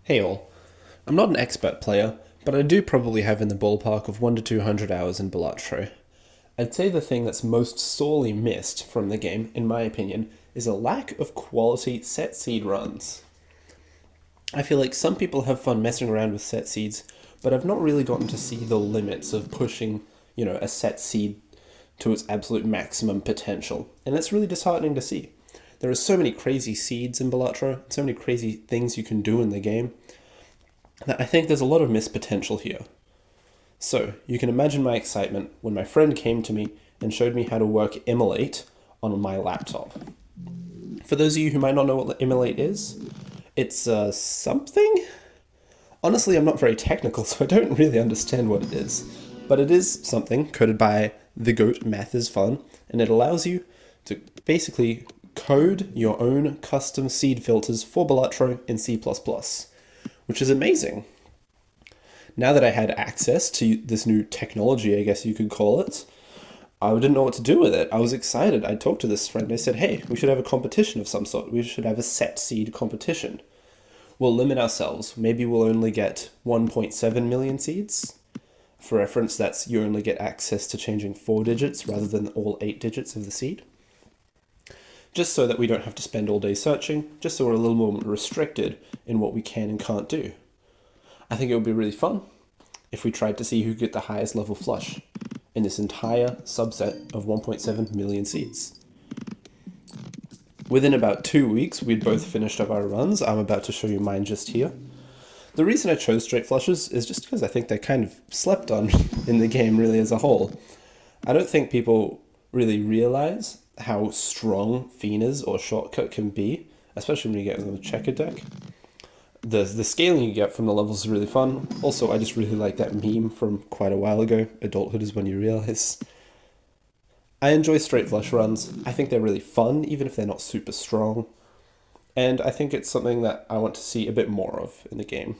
Hey all, I'm not an expert player, but I do probably have in the ballpark of 1 to 200 hours in Balatro. I'd say the thing that's most sorely missed from the game, in my opinion, is a lack of quality set seed runs. I feel like some people have fun messing around with set seeds, but I've not really gotten to see the limits of pushing, a set seed to its absolute maximum potential, and it's really disheartening to see. There are so many crazy seeds in Balatro, so many crazy things you can do in the game, that I think there's a lot of missed potential here. So, you can imagine my excitement when my friend came to me and showed me how to work immolate on my laptop. For those of you who might not know what immolate is, it's something? Honestly, I'm not very technical, so I don't really understand what it is. But it is something coded by the GOAT Math is Fun, and it allows you to basically code your own custom seed filters for Balatro in C++, which is amazing. Now that I had access to this new technology, I guess you could call it, I didn't know what to do with it. I was excited. I talked to this friend. I said, hey, we should have a competition of some sort. We should have a set seed competition. We'll limit ourselves. Maybe we'll only get 1.7 million seeds. For reference, that's you only get access to changing 4 digits rather than all 8 digits of the seed. Just so that we don't have to spend all day searching, just so we're a little more restricted in what we can and can't do. I think it would be really fun if we tried to see who could get the highest level flush in this entire subset of 1.7 million seeds. Within about 2 weeks, we'd both finished up our runs. I'm about to show you mine just here. The reason I chose straight flushes is just because I think they're kind of slept on in the game really as a whole. I don't think people really realize how strong Feenas or Shortcut can be, especially when you get in the checker deck. The scaling you get from the levels is really fun. Also, I just really like that meme from quite a while ago, adulthood is when you realize. I enjoy straight flush runs. I think they're really fun, even if they're not super strong. And I think it's something that I want to see a bit more of in the game.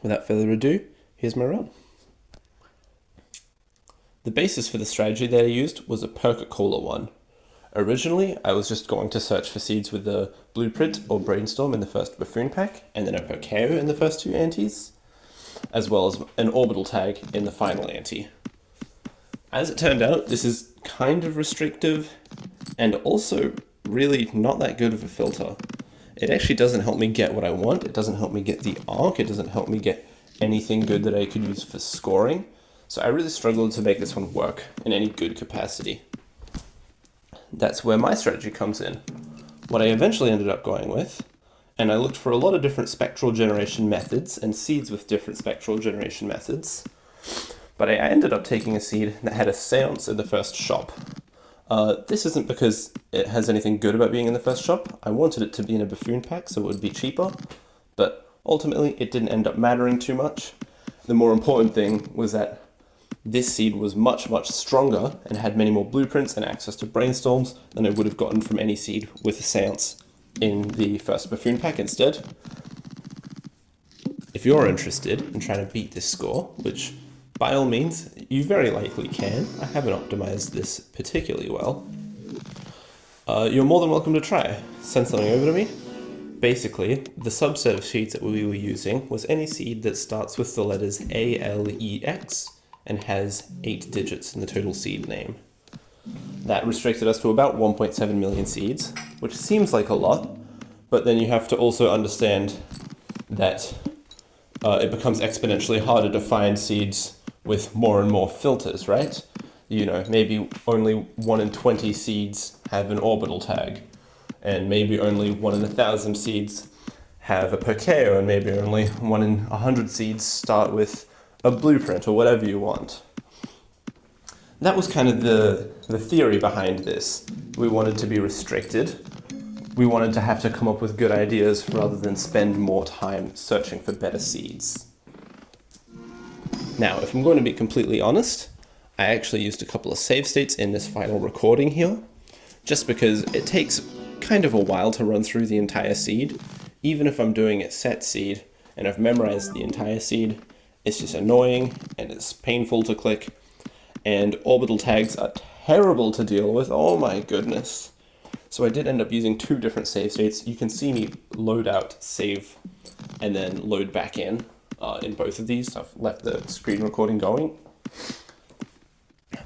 Without further ado, here's my run. The basis for the strategy that I used was a Perca-Cola one. Originally, I was just going to search for seeds with the Blueprint or Brainstorm in the first Buffoon pack, and then a Perkeo in the first 2 antes, as well as an Orbital tag in the final ante. As it turned out, this is kind of restrictive, and also really not that good of a filter. It actually doesn't help me get what I want, it doesn't help me get the arc, it doesn't help me get anything good that I could use for scoring, so I really struggled to make this one work in any good capacity. That's where my strategy comes in. What I eventually ended up going with, and I looked for a lot of different spectral generation methods and seeds with different spectral generation methods, but I ended up taking a seed that had a seance in the first shop. This isn't because it has anything good about being in the first shop. I wanted it to be in a Buffoon pack so it would be cheaper, but ultimately it didn't end up mattering too much. The more important thing was that this seed was much, much stronger and had many more blueprints and access to brainstorms than I would have gotten from any seed with a seance in the first Buffoon pack instead. If you're interested in trying to beat this score, which by all means you very likely can, I haven't optimized this particularly well, you're more than welcome to try. Send something over to me. Basically, the subset of seeds that we were using was any seed that starts with the letters ALEX and has 8 digits in the total seed name. That restricted us to about 1.7 million seeds, which seems like a lot, but then you have to also understand that it becomes exponentially harder to find seeds with more and more filters, right? Maybe only 1 in 20 seeds have an orbital tag, and maybe only 1 in 1,000 seeds have a Perkeo, and maybe only 1 in 100 seeds start with a blueprint or whatever you want. That was kind of the theory behind this. We wanted to be restricted. We wanted to have to come up with good ideas rather than spend more time searching for better seeds. Now, if I'm going to be completely honest, I actually used a couple of save states in this final recording here, just because it takes kind of a while to run through the entire seed. Even if I'm doing it set seed and I've memorized the entire seed, it's just annoying and it's painful to click, and orbital tags are terrible to deal with, oh my goodness. So I did end up using 2 different save states. You can see me load out, save, and then load back in both of these. I've left the screen recording going.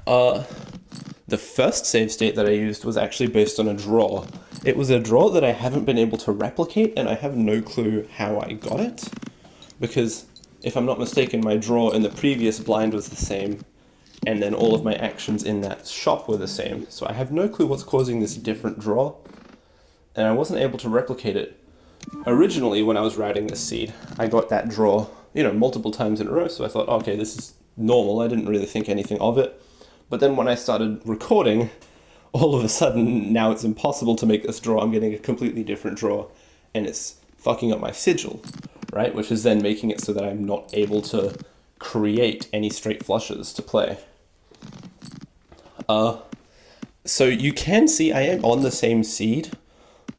The first save state that I used was actually based on a draw. It was a draw that I haven't been able to replicate, and I have no clue how I got it, because if I'm not mistaken, my draw in the previous blind was the same, and then all of my actions in that shop were the same. So I have no clue what's causing this different draw, and I wasn't able to replicate it. Originally, when I was writing this seed, I got that draw, multiple times in a row, so I thought, okay, this is normal. I didn't really think anything of it. But then when I started recording, all of a sudden, now it's impossible to make this draw. I'm getting a completely different draw, and it's fucking up my sigil, right? Which is then making it so that I'm not able to create any straight flushes to play. So you can see I am on the same seed.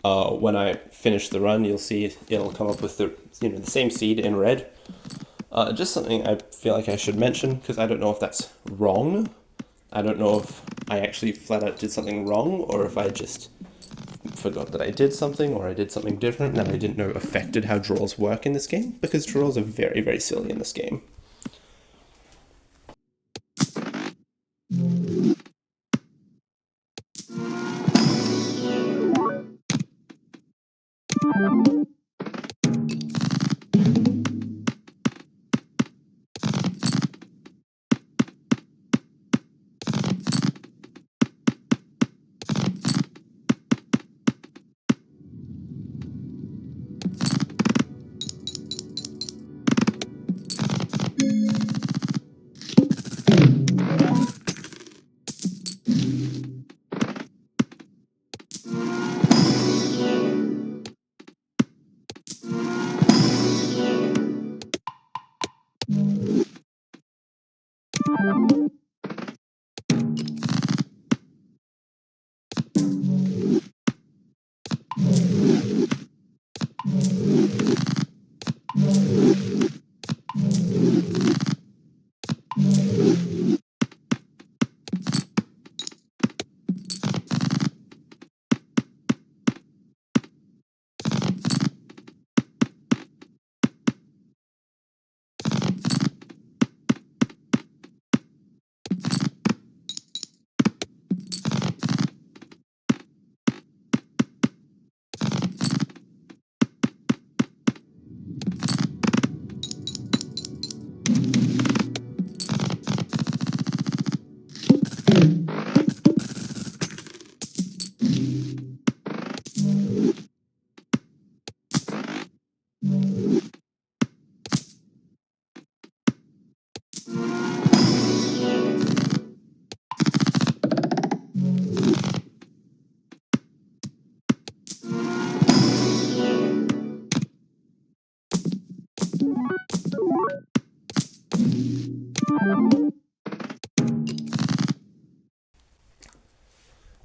When I finish the run, you'll see it'll come up with the same seed in red. Just something I feel like I should mention, because I don't know if that's wrong. I don't know if I actually flat out did something wrong, or if I just forgot that I did something, or I did something different that I didn't know affected how draws work in this game, because draws are very, very silly in this game.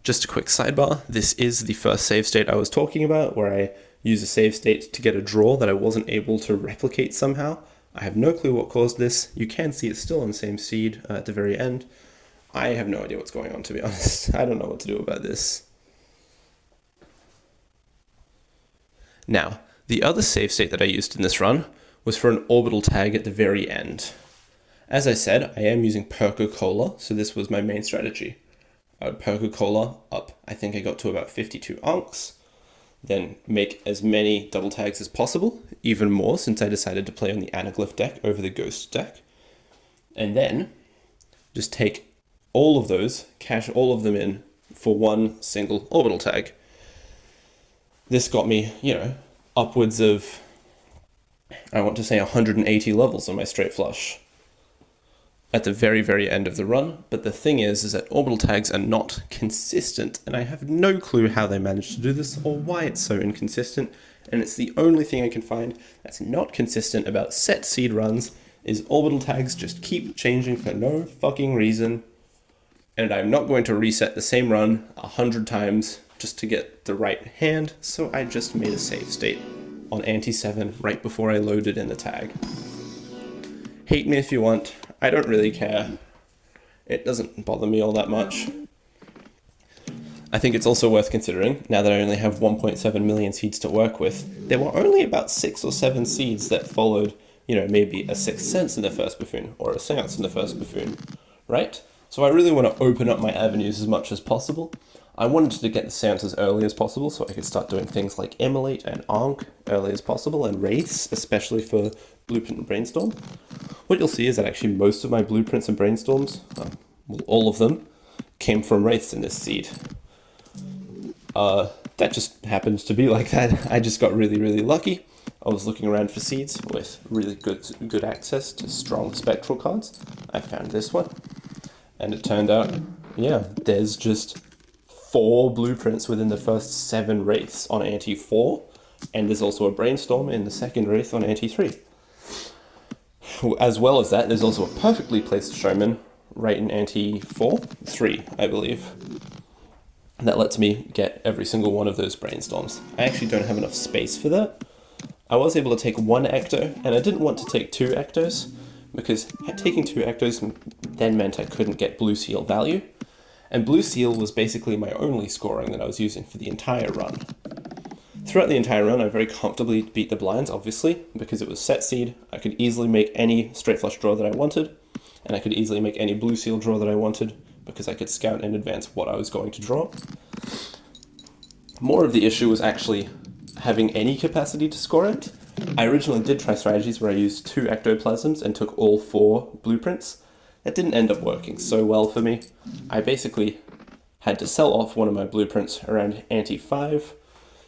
Just a quick sidebar, this is the first save state I was talking about, where I use a save state to get a draw that I wasn't able to replicate somehow. I have no clue what caused this. You can see it's still on the same seed at the very end. I have no idea what's going on, to be honest. I don't know what to do about this. Now, the other save state that I used in this run was for an orbital tag at the very end. As I said, I am using Perco-Cola, so this was my main strategy. I would Perco-Cola up, I think I got to about 52 unks, then make as many double tags as possible, even more since I decided to play on the ALEXXLEU deck over the Ghost deck, and then just take all of those, cash all of them in for one single orbital tag. This got me, upwards of, I want to say 180 levels on my straight flush at the very, very end of the run. But the thing is that orbital tags are not consistent, and I have no clue how they managed to do this or why it's so inconsistent. And it's the only thing I can find that's not consistent about set seed runs is orbital tags just keep changing for no fucking reason. And I'm not going to reset the same run 100 times just to get the right hand, so I just made a save state on anti-7 right before I loaded in the tag. Hate me if you want, I don't really care. It doesn't bother me all that much. I think it's also worth considering, now that I only have 1.7 million seeds to work with, there were only about 6 or 7 seeds that followed, maybe a Sixth Sense in the first buffoon, or a Seance in the first buffoon, right? So I really want to open up my avenues as much as possible. I wanted to get the Seance as early as possible so I could start doing things like Immolate and Ankh early as possible, and Wraiths, especially for Blueprint and Brainstorm. What you'll see is that actually most of my Blueprints and Brainstorms, all of them, came from Wraiths in this seed. That just happens to be like that. I just got really, really lucky. I was looking around for seeds with really good access to strong spectral cards. I found this one, and it turned out, yeah, there's just 4 blueprints within the first 7 Wraiths on anti-4, and there's also a Brainstorm in the second Wraith on anti-3. As well as that, there's also a perfectly placed Showman right in anti-4, 3, I believe. That lets me get every single one of those Brainstorms. I actually don't have enough space for that. I was able to take 1 Ecto, and I didn't want to take 2 Ectos, because taking 2 Ectos then meant I couldn't get Blue Seal value, and Blue Seal was basically my only scoring that I was using for the entire run. Throughout the entire run, I very comfortably beat the blinds, obviously, because it was set seed. I could easily make any straight flush draw that I wanted, and I could easily make any Blue Seal draw that I wanted, because I could scout in advance what I was going to draw. More of the issue was actually having any capacity to score it. I originally did try strategies where I used 2 ectoplasms and took all 4 blueprints. That didn't end up working so well for me. I basically had to sell off one of my blueprints around anti-5,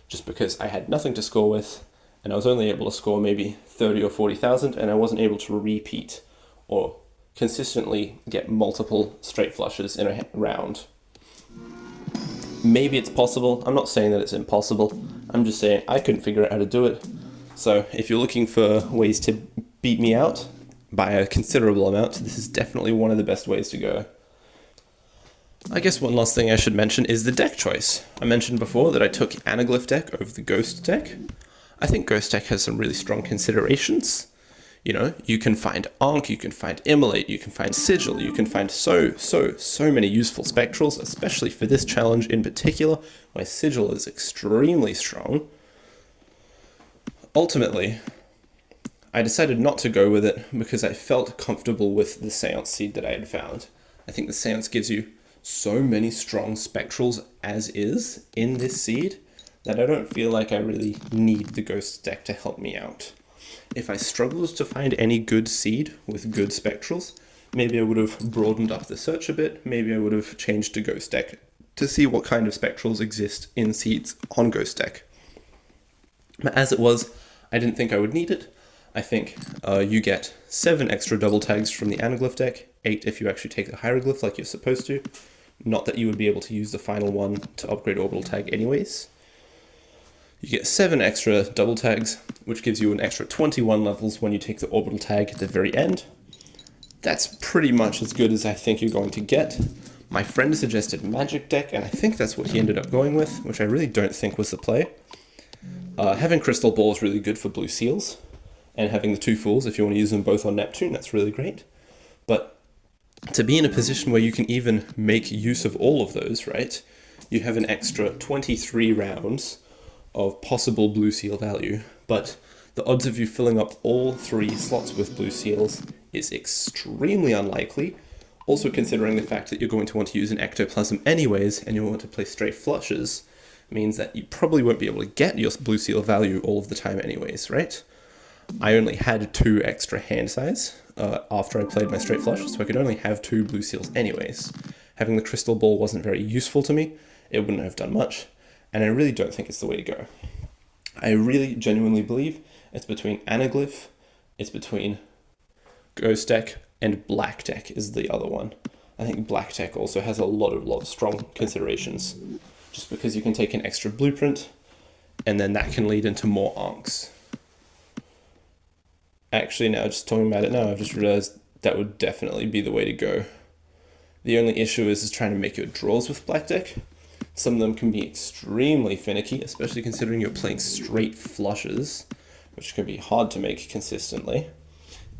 just because I had nothing to score with, and I was only able to score maybe 30 or 40,000, and I wasn't able to repeat or consistently get multiple straight flushes in a round. Maybe it's possible. I'm not saying that it's impossible. I'm just saying I couldn't figure out how to do it. So if you're looking for ways to beat me out by a considerable amount, this is definitely one of the best ways to go. I guess one last thing I should mention is the deck choice. I mentioned before that I took Anaglyph deck over the Ghost deck. I think Ghost deck has some really strong considerations. You can find Ankh, you can find Immolate, you can find Sigil, you can find so many useful spectrals, especially for this challenge in particular, where Sigil is extremely strong. Ultimately, I decided not to go with it because I felt comfortable with the Seance seed that I had found. I think the Seance gives you so many strong spectrals as is in this seed that I don't feel like I really need the Ghost deck to help me out. If I struggled to find any good seed with good spectrals, maybe I would have broadened up the search a bit, maybe I would have changed to Ghost deck to see what kind of spectrals exist in seeds on Ghost deck. But as it was, I didn't think I would need it. I think you get 7 extra double tags from the Anaglyph deck, 8 if you actually take the Hieroglyph like you're supposed to. Not that you would be able to use the final one to upgrade orbital tag anyways. You get 7 extra double tags, which gives you an extra 21 levels when you take the orbital tag at the very end. That's pretty much as good as I think you're going to get. My friend suggested Magic deck, and I think that's what he ended up going with, which I really don't think was the play. Having Crystal Ball is really good for Blue Seals, and having the 2 Fools, if you want to use them both on Neptune, that's really great. But to be in a position where you can even make use of all of those, right, you have an extra 23 rounds of possible Blue Seal value, but the odds of you filling up all 3 slots with Blue Seals is extremely unlikely. Also considering the fact that you're going to want to use an Ectoplasm anyways, and you'll want to play straight flushes, means that you probably won't be able to get your Blue Seal value all of the time anyways, right? I only had 2 extra hand size after I played my straight flush, so I could only have 2 Blue Seals anyways. Having the Crystal Ball wasn't very useful to me, it wouldn't have done much, and I really don't think it's the way to go. I really genuinely believe it's between Anaglyph, it's between Ghost deck, and Black deck is the other one. I think Black deck also has a lot of strong considerations, just because you can take an extra blueprint, and then that can lead into more Ankhs. Actually, now just talking about it now, I've just realized that would definitely be the way to go. The only issue is trying to make your draws with Black deck. Some of them can be extremely finicky, especially considering you're playing straight flushes, which can be hard to make consistently.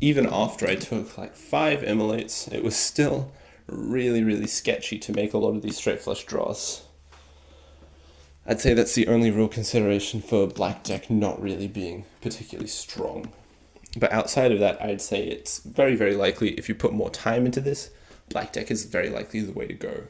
Even after I took like 5 Immolates, it was still really sketchy to make a lot of these straight flush draws. I'd say that's the only real consideration for blackjack not really being particularly strong. But outside of that, I'd say it's very, very likely if you put more time into this, blackjack is very likely the way to go.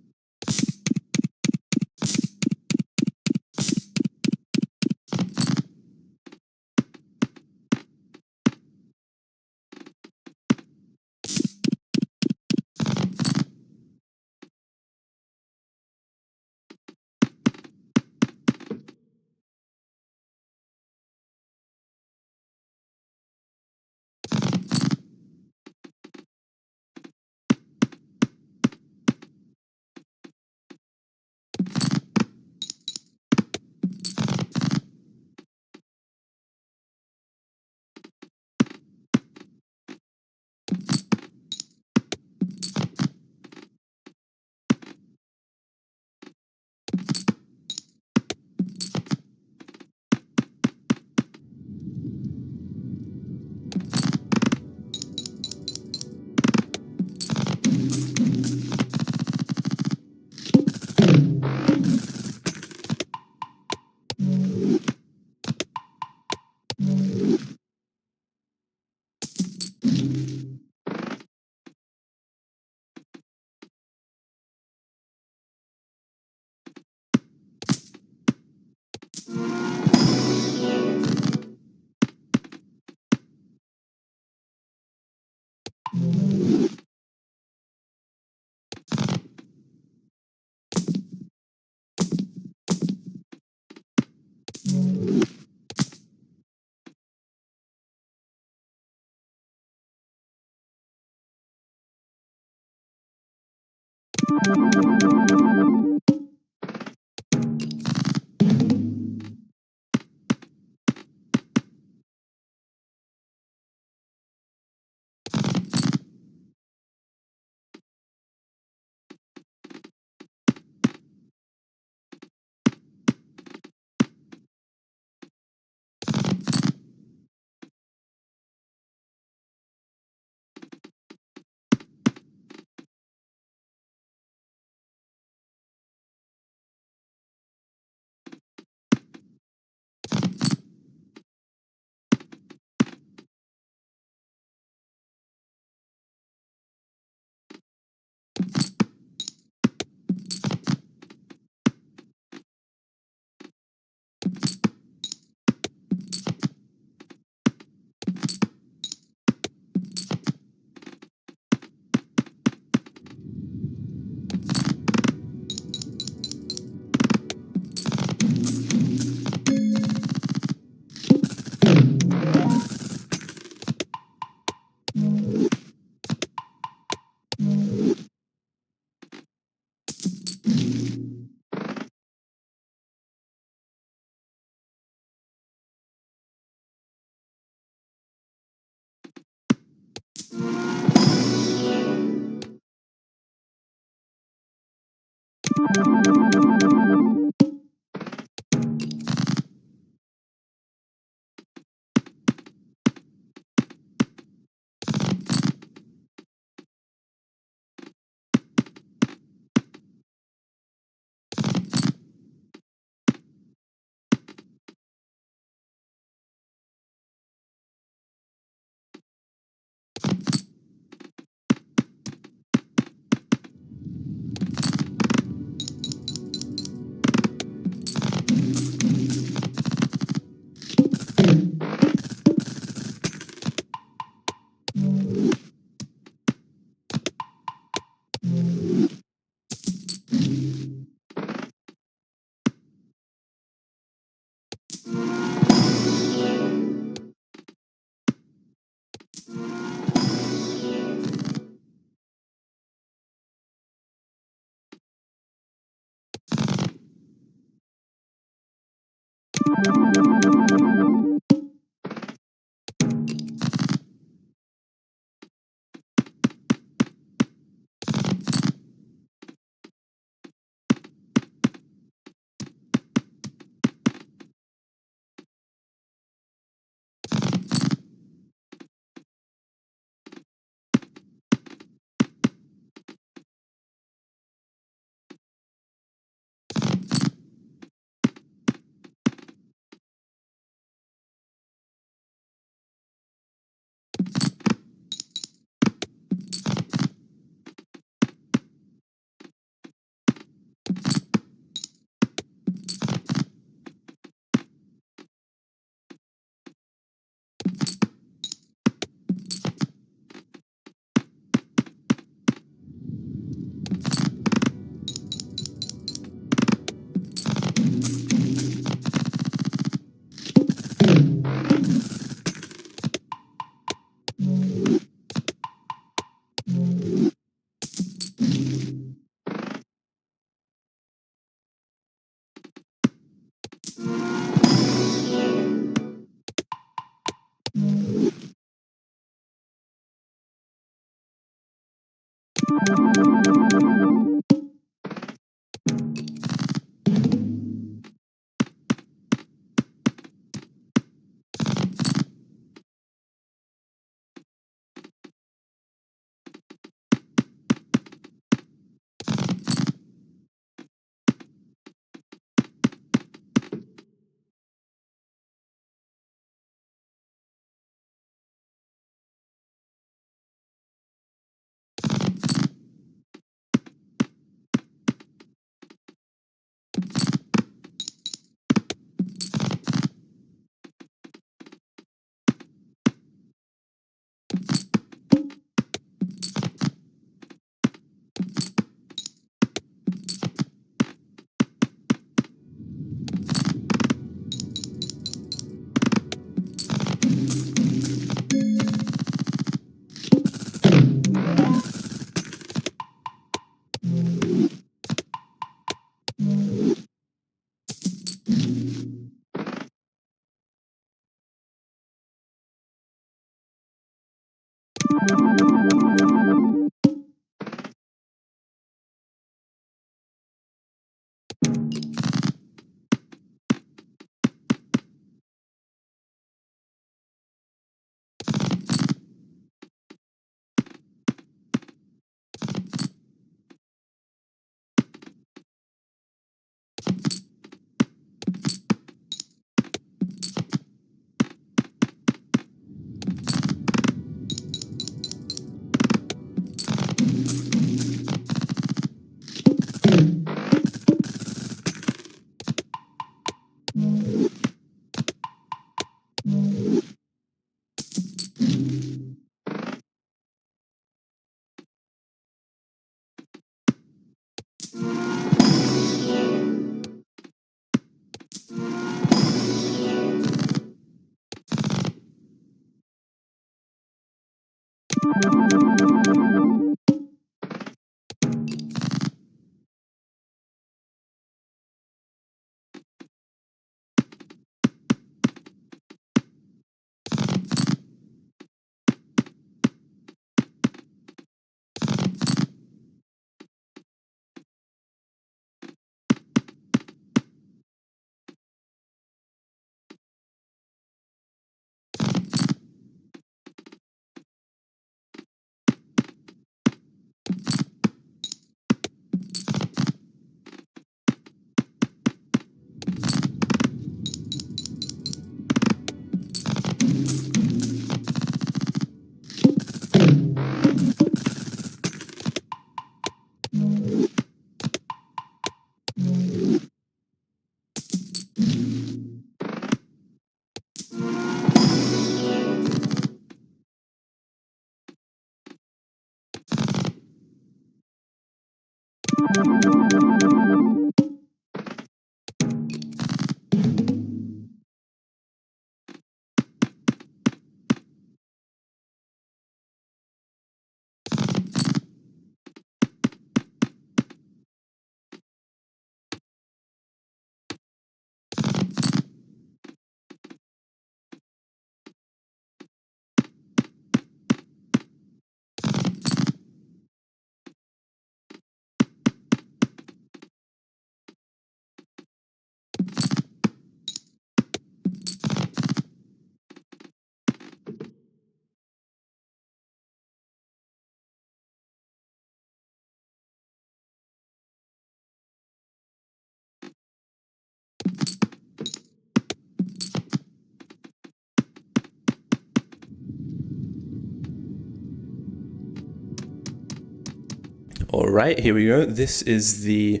Alright, here we go. This is the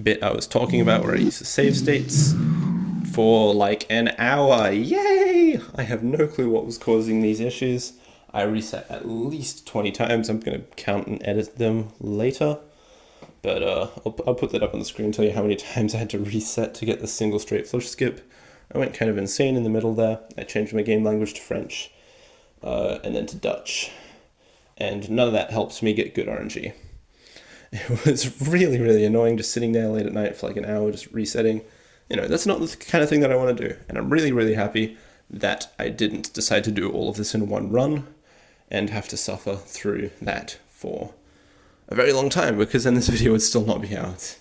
bit I was talking about where I use the save states for like an hour. Yay! I have no clue what was causing these issues. I reset at least 20 times. I'm going to count and edit them later. But I'll put that up on the screen and tell you how many times I had to reset to get the single straight flush skip. I went kind of insane in the middle there. I changed my game language to French and then to Dutch. And none of that helps me get good RNG. It was really, really annoying just sitting there late at night for like an hour just resetting. You know, that's not the kind of thing that I want to do. And I'm really, really happy that I didn't decide to do all of this in one run and have to suffer through that for a very long time, because then this video would still not be out.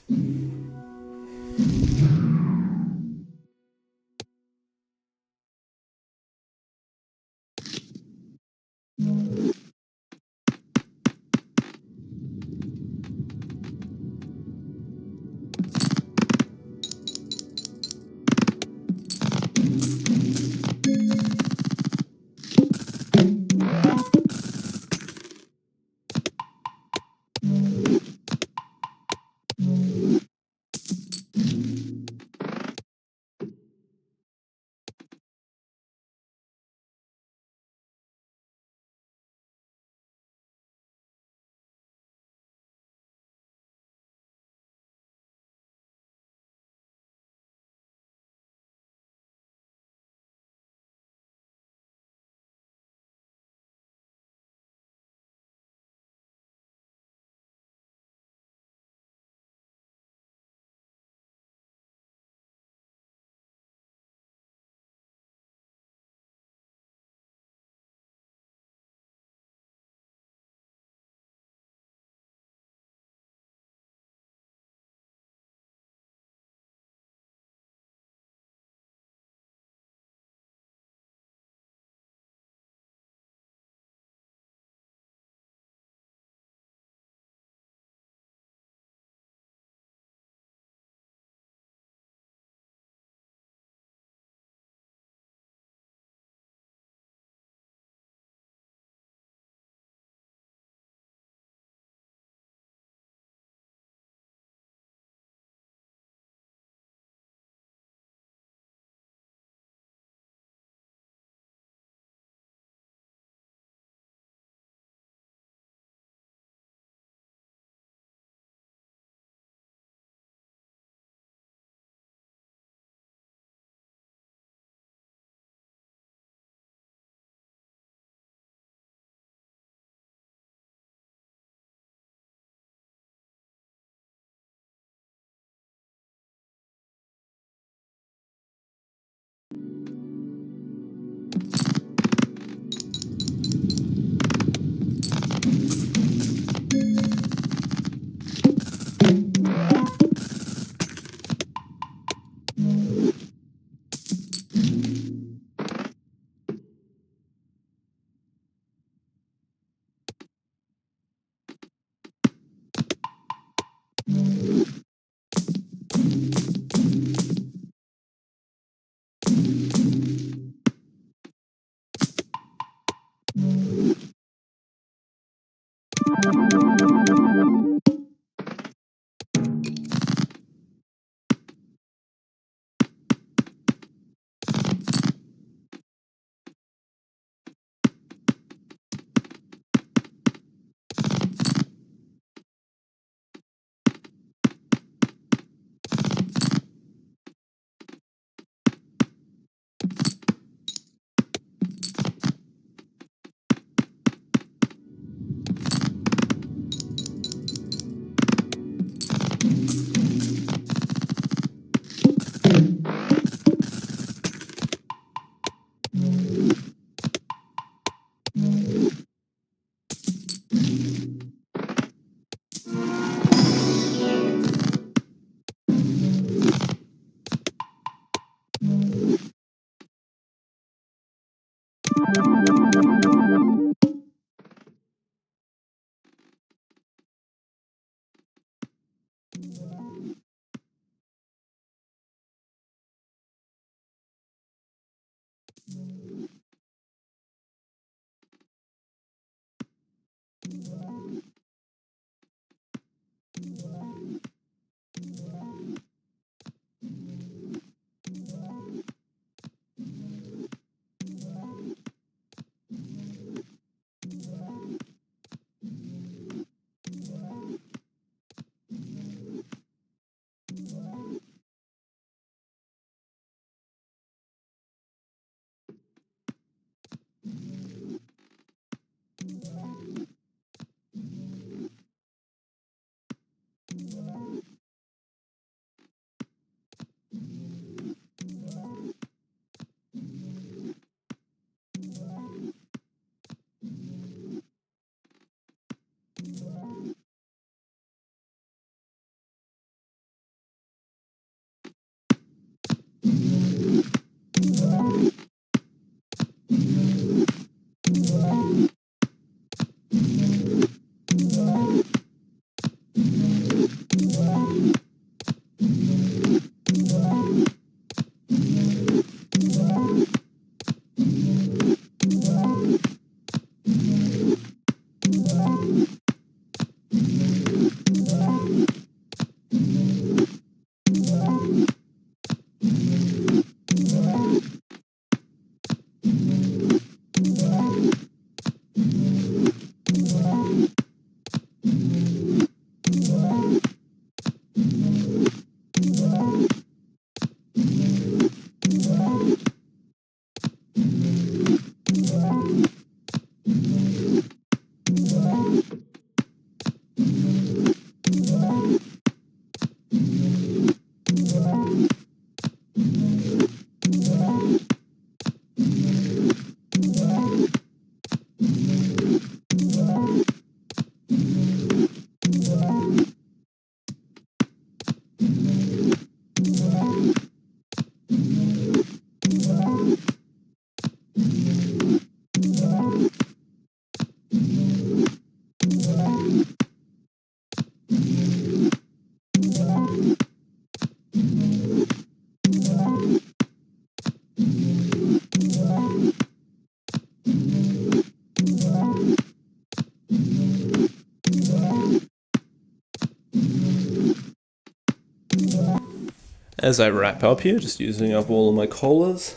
As I wrap up here, just using up all of my colas,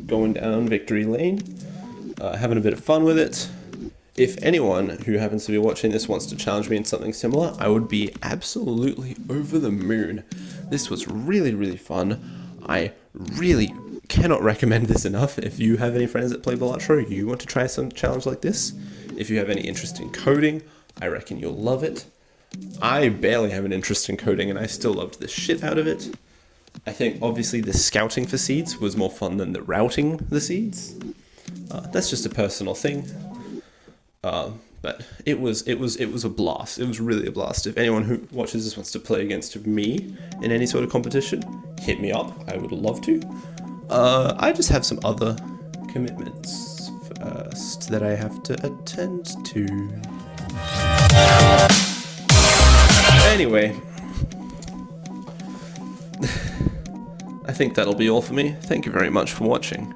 going down victory lane, having a bit of fun with it. If anyone who happens to be watching this wants to challenge me in something similar, I would be absolutely over the moon. This was really, really fun. I really cannot recommend this enough. If you have any friends that play Balatro, you want to try some challenge like this, if you have any interest in coding, I reckon you'll love it. I barely have an interest in coding and I still loved the shit out of it. I think obviously the scouting for seeds was more fun than the routing the seeds. That's just a personal thing. But it was a blast. It was really a blast. If anyone who watches this wants to play against me in any sort of competition, hit me up. I would love to. I just have some other commitments first that I have to attend to. Anyway, I think that'll be all for me. Thank you very much for watching.